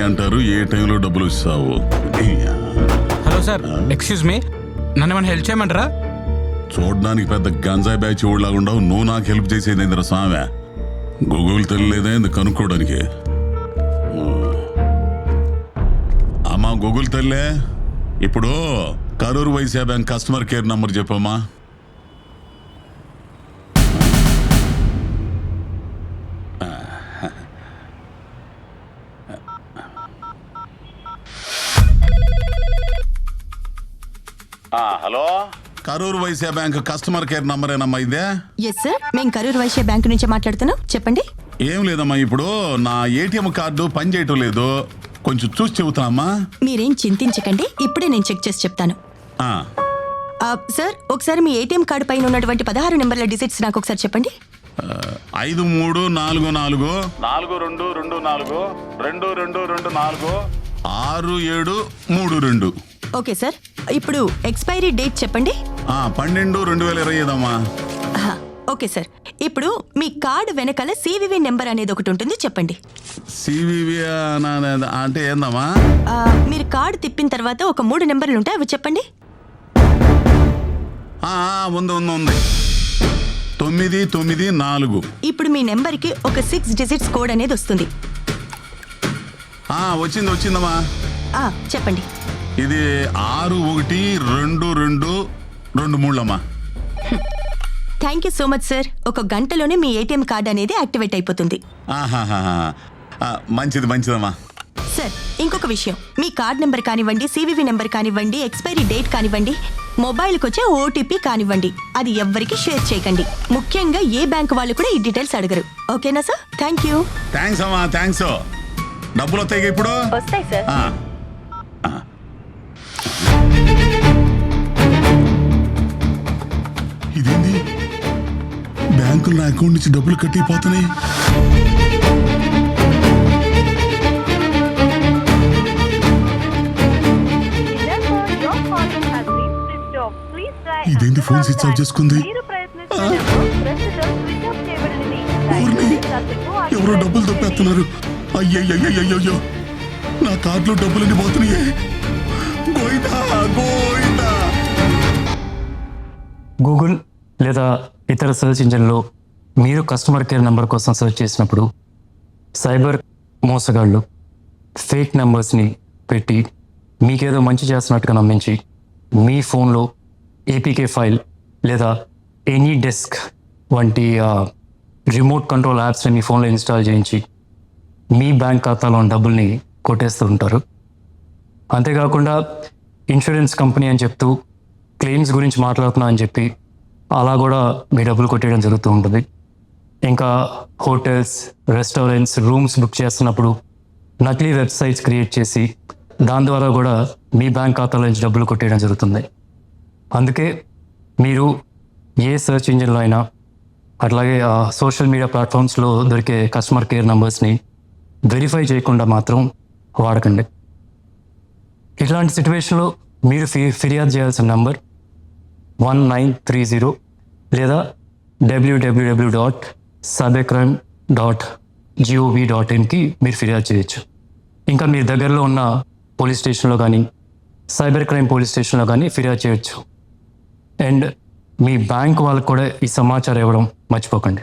అంటారు, ఏ టైంలో డబ్బులు ఇస్తావు? హలో సార్, ఎక్స్క్యూజ్ మీ, నన్ను ఏమైనా హెల్ప్ చేయమంటారా? చూడడానికి పెద్ద గంజాయి బ్యాచ్ ఊళ్ళలాగా ఉండవు, నువ్వు నాకు హెల్ప్ చేసేది ఏందిరా స్వామి? గూగుల్ తెలియలేదే కనుక్కోవడానికి. అమ్మా గూగుల్ తల్లే, ఇప్పుడు Karur Vysya bank customer care number చెప్పమ్మా. Hello, Karur Vysya bank customer care number ఏనమ్మా ఇదే? ఎస్ సార్, మేము కరూర్ వైశ్య బ్యాంక్ నుంచి మాట్లాడుతున్నాం, చెప్పండి. ఏం లేదమ్మా, ఇప్పుడు నా ఏటీఎం కార్డు పనిచేయటం లేదు, కొంచెం చూసి చెబుతామా? మీరేం చింతించకండి, ఇప్పుడే నేను చెక్ చేసి చెప్తాను. సార్, ఒకసారి మీ ఏటీఎం కార్డు పైన ఉన్నటువంటి 16 నెంబర్ల డిజిట్స్ నాకు ఒకసారి చెప్పండి. 5344 4224 2224 6732. ఓకే సార్, ఇప్పుడు ఎక్స్పైరీ డేట్ చెప్పండి. 12/2025 అమ్మా. ఓకే సార్, ఇప్పుడు మీ కార్డు వెనకాల సివివి నెంబర్ అనేది ఒకటి ఉంటుంది, చెప్పండి. సివివి అంటే ఏందమ్మా? మీరు కార్డు తిప్పిన తర్వాత ఒక 3 నెంబర్లు ఉంటాయి, అవి చెప్పండి. ఉంది 994. ఇప్పుడు మీ నెంబర్కి ఒక 6 డిజిట్స్ కోడ్ అనేది వస్తుంది. వచ్చిందమ్మా. చెప్పండి. ఇది 612223 అమ్మా. Thank you so much sir, ఒక గంటలోనే మీ ఏటీఎం కార్డు అనేది యాక్టివేట్ అయిపోతుంది. మంచిదమ్మా. సార్, ఇంకొక విషయం, మీ కార్డ్ నెంబర్ కానివ్వండి, సివివి నెంబర్ కానివ్వండి, ఎక్స్పైరీ డేట్ కానివ్వండి, మొబైల్కి వచ్చే ఓటీపీ కానివ్వండి, అది ఎవ్వరికి షేర్ చేయకండి. ముఖ్యంగా ఏ బ్యాంక్ వాళ్ళు కూడా ఈ డీటెయిల్స్ అడగరు. ఓకేనా సార్? Thank you. థ్యాంక్స్ అమ్మా, థ్యాంక్స్. డబ్బులు వస్తాయి ఇప్పుడు? వస్తాయి సార్. ఇదేంది, బ్యాంకులో నా అకౌంట్ నుంచి డబ్బులు కట్టిపోతున్నాయి. ఇదేంటి, ఫోన్ స్విచ్ ఆఫ్ చేసుకుంది? ఎవరో డబ్బులు తప్పేస్తున్నారు. అయ్యయ్యో, నా కార్డులో డబ్బులన్నీ పోతున్నాయి. గూగుల్ లేదా ఇతర సెర్చ్ ఇంజిన్లో మీరు కస్టమర్ కేర్ నెంబర్ కోసం సెర్చ్ చేసినప్పుడు సైబర్ మోసగాళ్ళు ఫేక్ నెంబర్స్ని పెట్టి మీకేదో మంచి చేస్తున్నట్టుగా నమ్మించి మీ ఫోన్లో ఏపీకే ఫైల్ లేదా ఎనీ డెస్క్ వంటి రిమోట్ కంట్రోల్ యాప్స్ని మీ ఫోన్లో ఇన్స్టాల్ చేయించి మీ బ్యాంక్ ఖాతాలో డబ్బుల్ని కొట్టేస్తూ ఉంటారు. అంతేకాకుండా ఇన్సూరెన్స్ కంపెనీ అని చెప్తూ క్లెయిమ్స్ గురించి మాట్లాడుతున్నా అని చెప్పి అలా కూడా మీ డబ్బులు కొట్టేయడం జరుగుతూ ఉంటుంది. ఇంకా హోటల్స్, రెస్టారెంట్స్, రూమ్స్ బుక్ చేస్తున్నప్పుడు నకిలీ వెబ్సైట్స్ క్రియేట్ చేసి దాని ద్వారా కూడా మీ బ్యాంక్ ఖాతాలో నుంచి డబ్బులు కొట్టేయడం జరుగుతుంది. అందుకే మీరు ఏ సెర్చ్ ఇంజిన్లో అయినా అట్లాగే సోషల్ మీడియా ప్లాట్ఫామ్స్లో దొరికే కస్టమర్ కేర్ నెంబర్స్ని వెరిఫై చేయకుండా మాత్రం వాడకండి. ఇట్లాంటి సిచ్యువేషన్లో మీరు ఫిర్యాదు చేయాల్సిన నంబర్ 1930 లేదా www.cybercrime.gov.in మీరు ఫిర్యాదు చేయొచ్చు. ఇంకా మీ దగ్గరలో ఉన్న పోలీస్ స్టేషన్లో కానీ సైబర్ క్రైమ్ పోలీస్ స్టేషన్లో కానీ ఫిర్యాదు చేయొచ్చు. అండ్ మీ బ్యాంక్ వాళ్ళకు కూడా ఈ సమాచారం ఇవ్వడం మర్చిపోకండి.